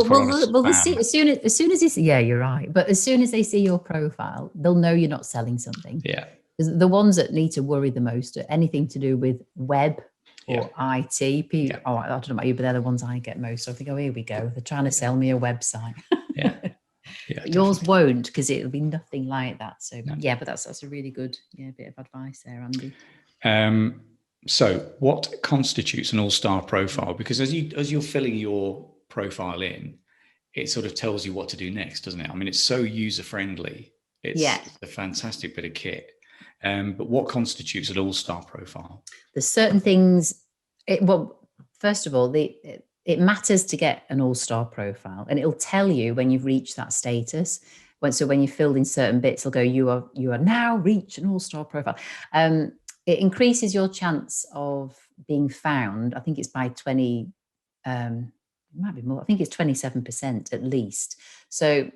As soon as it's, you're right. But as soon as they see your profile, they'll know you're not selling something. Yeah. The ones that need to worry the most are anything to do with web or IT. People, I don't know about you, but they're the ones I get most. So I think, oh, here we go. They're trying to sell me a website. But yours won't, because it'll be nothing like that. So but that's a really good bit of advice there, Andy. So what constitutes an all-star profile? Because as you're filling your profile in, it sort of tells you what to do next, doesn't it? I mean, it's so user-friendly. It's a fantastic bit of kit. But what constitutes an all-star profile? There's certain things. First of all, it matters to get an all-star profile, and it'll tell you when you've reached that status. When you filled in certain bits, it'll go, you are now reached an all-star profile. It increases your chance of being found. I think it's by 20. It might be more. I think it's 27% at least. So.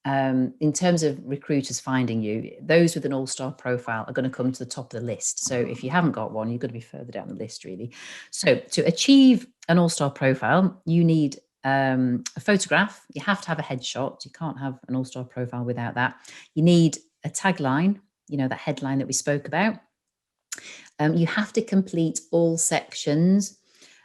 In terms of recruiters finding you, those with an all-star profile are going to come to the top of the list. So if you haven't got one, you've got to be further down the list, really. So to achieve an all-star profile, you need a photograph. You have to have a headshot. You can't have an all-star profile without that. You need a tagline, that headline that we spoke about. You have to complete all sections.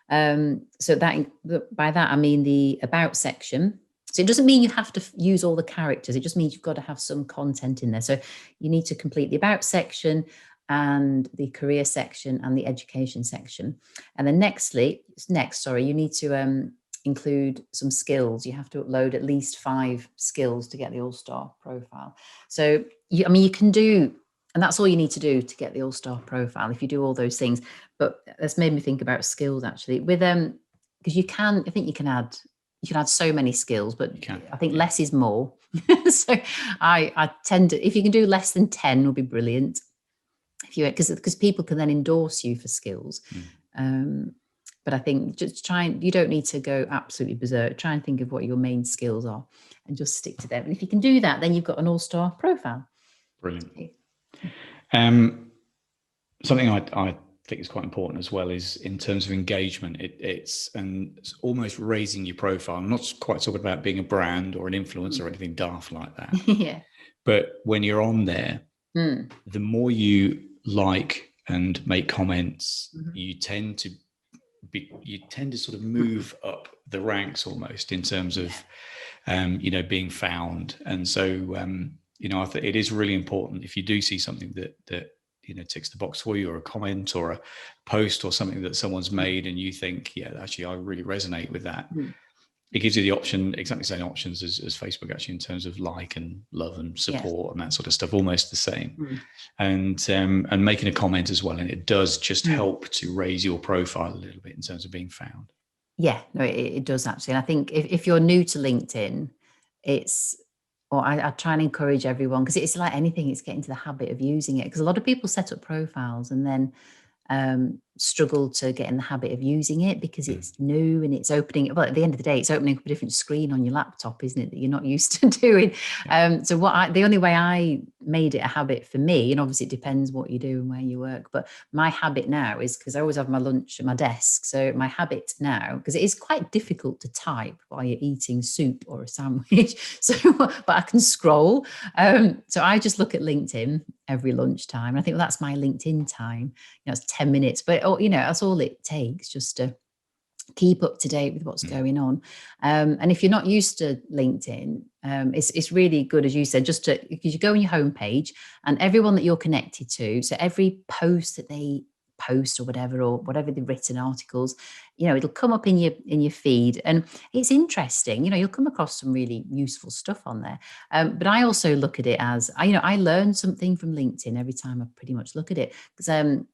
So by that, I mean the about section. So it doesn't mean you have to use all the characters. It just means you've got to have some content in there. So you need to complete the about section and the career section and the education section. And then you need to include some skills. You have to upload at least 5 skills to get the all-star profile. So, you can do, and that's all you need to do to get the all-star profile if you do all those things. But that's made me think about skills, actually. With because you can add so many skills, but I think less is more. So I tend to, if you can do less than 10 will be brilliant. Because people can then endorse you for skills. But I think just you don't need to go absolutely berserk. Try and think of what your main skills are and just stick to them. And if you can do that, then you've got an all-star profile. Brilliant. Something I think is quite important as well is in terms of engagement. It's almost raising your profile. I'm not quite talking about being a brand or an influencer or anything daft like that. But when you're on there, the more you like and make comments, you tend to sort of move up the ranks almost in terms of being found. And so I think it is really important if you do see something that ticks the box for you, or a comment or a post or something that someone's made and you think, actually I really resonate with that. it gives you the option, exactly the same options as Facebook actually, in terms of like and love and support and that sort of stuff, almost the same. And making a comment as well. And it does just help to raise your profile a little bit in terms of being found. Yeah, no, it does actually. And I think if you're new to LinkedIn, I try and encourage everyone, because it's like anything, it's getting to the habit of using it. Because a lot of people set up profiles and then struggle to get in the habit of using it because it's new and it's opening. Well, at the end of the day, it's opening up a different screen on your laptop, isn't it? That you're not used to doing. So the only way I made it a habit for me, and obviously it depends what you do and where you work, but my habit now is, because I always have my lunch at my desk. So my habit now, because it is quite difficult to type while you're eating soup or a sandwich. So, but I can scroll. So I just look at LinkedIn every lunchtime. I think, well, that's my LinkedIn time. It's 10 minutes, but that's all it takes, just to keep up to date with what's going on. And if you're not used to LinkedIn, it's really good, as you said, because you go on your homepage and everyone that you're connected to. So every post that they post or whatever they've written, articles, it'll come up in your feed, and it's interesting. You'll come across some really useful stuff on there. But I also look at it as I learn something from LinkedIn every time I pretty much look at it, because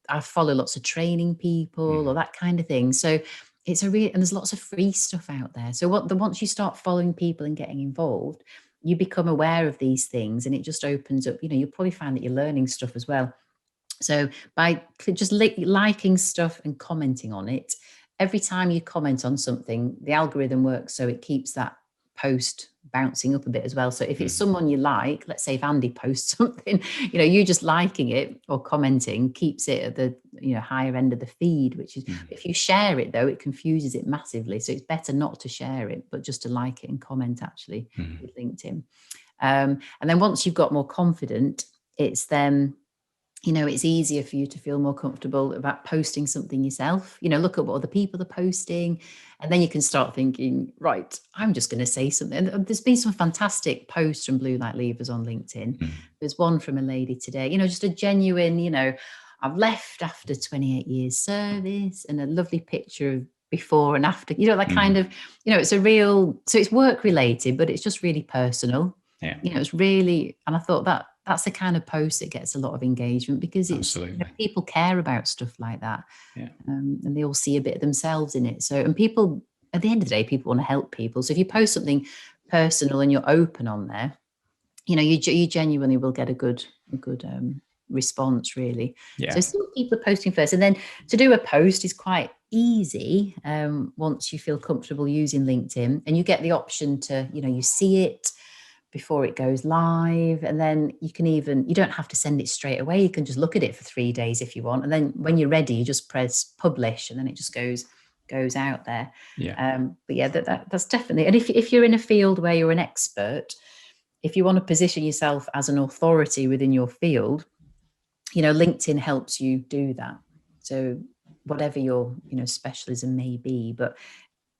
I follow lots of training people or that kind of thing. So it's and there's lots of free stuff out there. So once you start following people and getting involved, you become aware of these things, and it just opens up. You'll probably find that you're learning stuff as well. So by just liking stuff and commenting on it, every time you comment on something, the algorithm works so it keeps that post bouncing up a bit as well. So if it's someone you like, let's say if Andy posts something, you just liking it or commenting keeps it at the higher end of the feed, which is if you share it, though, it confuses it massively. So it's better not to share it, but just to like it and comment actually with LinkedIn. And then once you've got more confident, it's then it's easier for you to feel more comfortable about posting something yourself. Look at what other people are posting, and then you can start thinking, right, I'm just going to say something. And there's been some fantastic posts from Blue Light Leavers on LinkedIn. There's one from a lady today, just a genuine, I've left after 28 years service, and a lovely picture of before and after, that kind of, it's a real, so it's work related, but it's just really personal. Yeah. It's really, and I thought that's the kind of post that gets a lot of engagement, because it's people care about stuff like that. Yeah. And they all see a bit of themselves in it. So, and people, at the end of the day, people want to help people. So if you post something personal and you're open on there, you genuinely will get a good response, really. Yeah. So see what people are posting first. And then to do a post is quite easy once you feel comfortable using LinkedIn, and you get the option to, you see it before it goes live, and then you don't have to send it straight away. You can just look at it for 3 days if you want, and then when you're ready, you just press publish, and then it just goes out there. But yeah, that's definitely. And if you're in a field where you're an expert, if you want to position yourself as an authority within your field, LinkedIn helps you do that. So whatever your specialism may be, but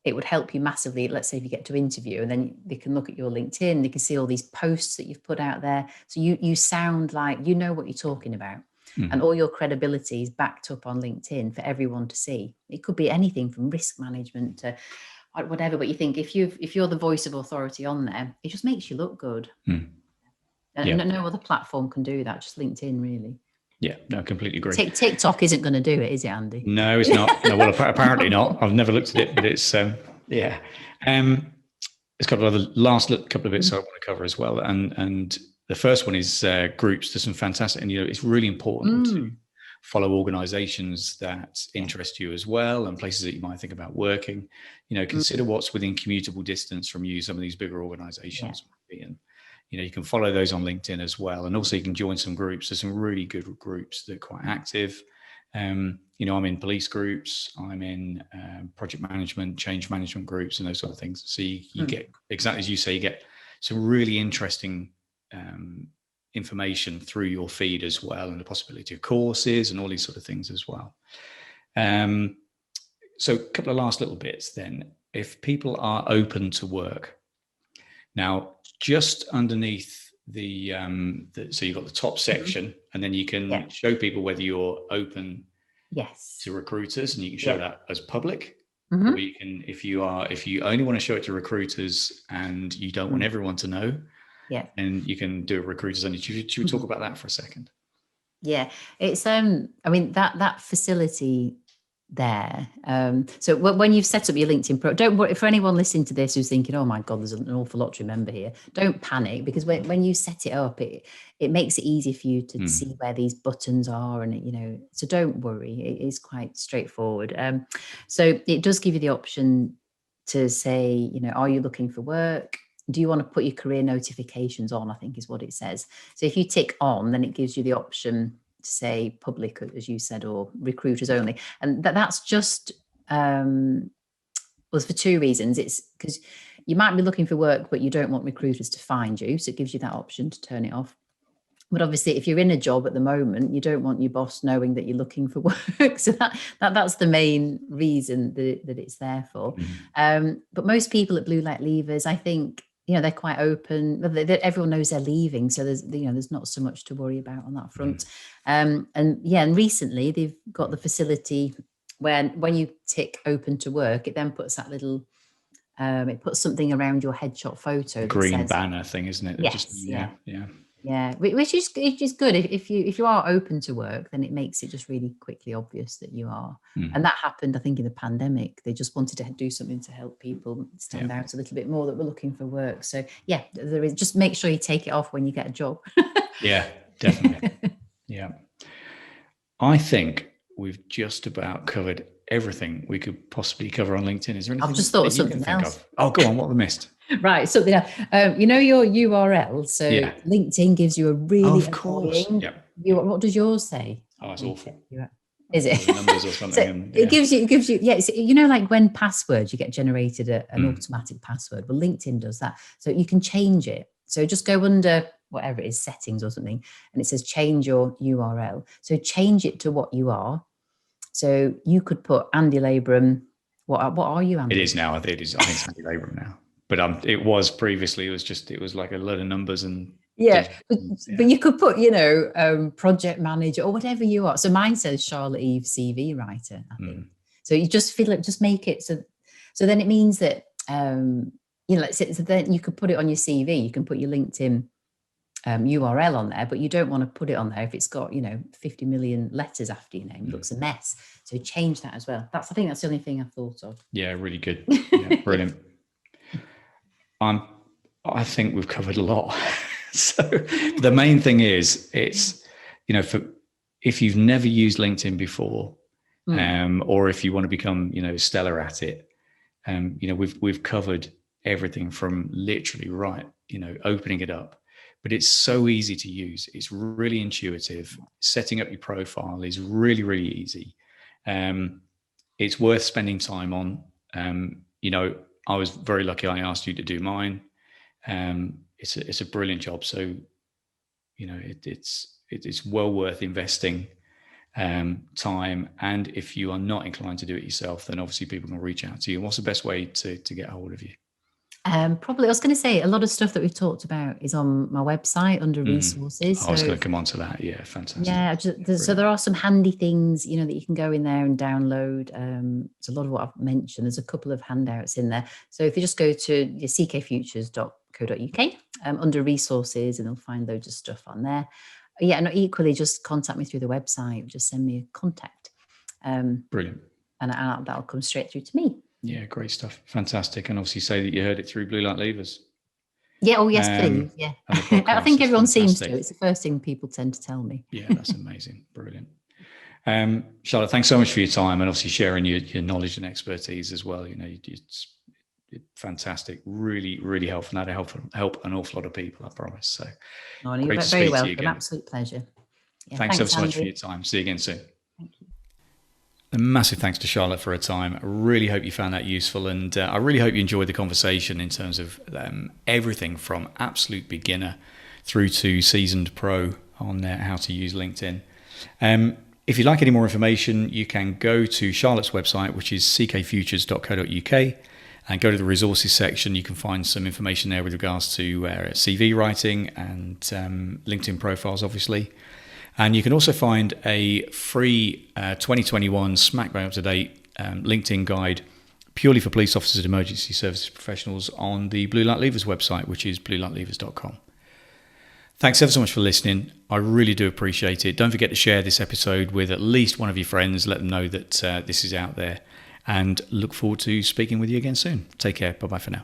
it would help you massively. Let's say if you get to interview, and then they can look at your LinkedIn, they can see all these posts that you've put out there. So you sound like you know what you're talking about, and all your credibility is backed up on LinkedIn for everyone to see. It could be anything from risk management to whatever, but you think if you're the voice of authority on there, it just makes you look good. And no other platform can do that, just LinkedIn, really. Yeah, no, I completely agree. TikTok isn't going to do it, is it, Andy? No, it's not. No, well, apparently not. I've never looked at it, but it's yeah. There's a couple of other couple of bits I want to cover as well, and the first one is groups. There's some fantastic, and it's really important to follow organisations that interest you as well, and places that you might think about working. Consider what's within commutable distance from you. Some of these bigger organisations might be, and you can follow those on LinkedIn as well. And also you can join some groups. There's some really good groups that are quite active. I'm in police groups, I'm in project management, change management groups, and those sort of things. So you get, exactly as you say, you get some really interesting information through your feed as well, and the possibility of courses and all these sort of things as well. So a couple of last little bits then. If people are open to work, now, just underneath the so you've got the top section, and then you can show people whether you're open to recruiters, and you can show that as public, Hmm. or you can, if you only want to show it to recruiters and you don't want everyone to know, Yeah. then you can do it recruiters only. Should we talk about that for a second? Yeah, it's I mean that facility there. So when you've set up your LinkedIn pro, don't worry for anyone listening to this who's thinking, oh my God, there's an awful lot to remember here. Don't panic, because when you set it up, it makes it easy for you to see where these buttons are, and so don't worry, it is quite straightforward. So it does give you the option to say, are you looking for work? Do you want to put your career notifications on, I think is what it says. So if you tick on, then it gives you the option to say public, as you said, or recruiters only. And that's just was for two reasons. It's because you might be looking for work, but you don't want recruiters to find you. So it gives you that option to turn it off. But obviously, if you're in a job at the moment, you don't want your boss knowing that you're looking for work. So that's the main reason that it's there for. But most people at Blue Light Leavers, I think, they're quite open. Everyone knows they're leaving, so there's not so much to worry about on that front. And recently they've got the facility where when you tick open to work, it then puts that little. It puts something around your headshot photo. Green banner thing, isn't it? Yes. Yeah, which is good. If you are open to work, then it makes it just really quickly obvious that you are. And that happened, I think, in the pandemic. They just wanted to do something to help people stand out a little bit more that were looking for work. So there is, just make sure you take it off when you get a job. Yeah, definitely. Yeah, I think we've just about covered everything we could possibly cover on LinkedIn. Is there anything I've just thought of something else? Oh, go on. What have we missed? Right, something else. Your URL. So LinkedIn gives you a really annoying. What does yours say? Oh, it's awful. Is it? Numbers or something. So it gives you. Yeah, it's, like when passwords, you get generated an automatic password. Well, LinkedIn does that, so you can change it. So just go under whatever it is, settings or something, and it says change your URL. So change it to what you are. So you could put Andy Labram. What are you, Andy? It is now. I think it's Andy Labram now. But it was previously. It was like a load of numbers and. Yeah, but you could put, project manager or whatever you are. So mine says Charlotte Eve CV writer, I think. So you just just make it so then it means that so then you could put it on your CV. You can put your LinkedIn URL on there, but you don't want to put it on there if it's got 50 million letters after your name. It looks a mess. So change that as well. I think that's the only thing I thought of. Yeah, really good. Yeah, brilliant. I think we've covered a lot. So the main thing is, it's if you've never used LinkedIn before, or if you want to become stellar at it, we've covered everything from literally opening it up. But it's so easy to use. It's really intuitive. Setting up your profile is really, really easy. It's worth spending time on. I was very lucky. I asked you to do mine. It's a brilliant job. So, it's well worth investing time. And if you are not inclined to do it yourself, then obviously people can reach out to you. What's the best way to get hold of you? Probably, I was going to say, a lot of stuff that we've talked about is on my website under resources. I was going to come on to that. Yeah, fantastic. Yeah, so there are some handy things, that you can go in there and download. It's a lot of what I've mentioned. There's a couple of handouts in there. So if you just go to ckfutures.co.uk under resources, and you'll find loads of stuff on there. Yeah, and equally, just contact me through the website. Just send me a contact. Brilliant. And that'll come straight through to me. Yeah, great stuff. Fantastic. And obviously say that you heard it through Blue Light Leavers. Yeah, oh yes, please. Yeah. I think everyone seems to. It's the first thing people tend to tell me. Yeah, that's amazing. Brilliant. Charlotte, thanks so much for your time and obviously sharing your knowledge and expertise as well. It's fantastic. Really, really helpful. And that'll help an awful lot of people, I promise. So you're very welcome. Absolute pleasure. Yeah, thanks so much for your time. See you again soon. Thank you. A massive thanks to Charlotte for her time. I really hope you found that useful, and I really hope you enjoyed the conversation in terms of everything from absolute beginner through to seasoned pro on how to use LinkedIn. If you'd like any more information, you can go to Charlotte's website, which is ckfutures.co.uk, and go to the resources section. You can find some information there with regards to CV writing and LinkedIn profiles, obviously. And you can also find a free 2021 smack bang up to date LinkedIn guide purely for police officers and emergency services professionals on the Blue Light Levers website, which is bluelightlevers.com. Thanks ever so much for listening. I really do appreciate it. Don't forget to share this episode with at least one of your friends. Let them know that this is out there. And look forward to speaking with you again soon. Take care. Bye-bye for now.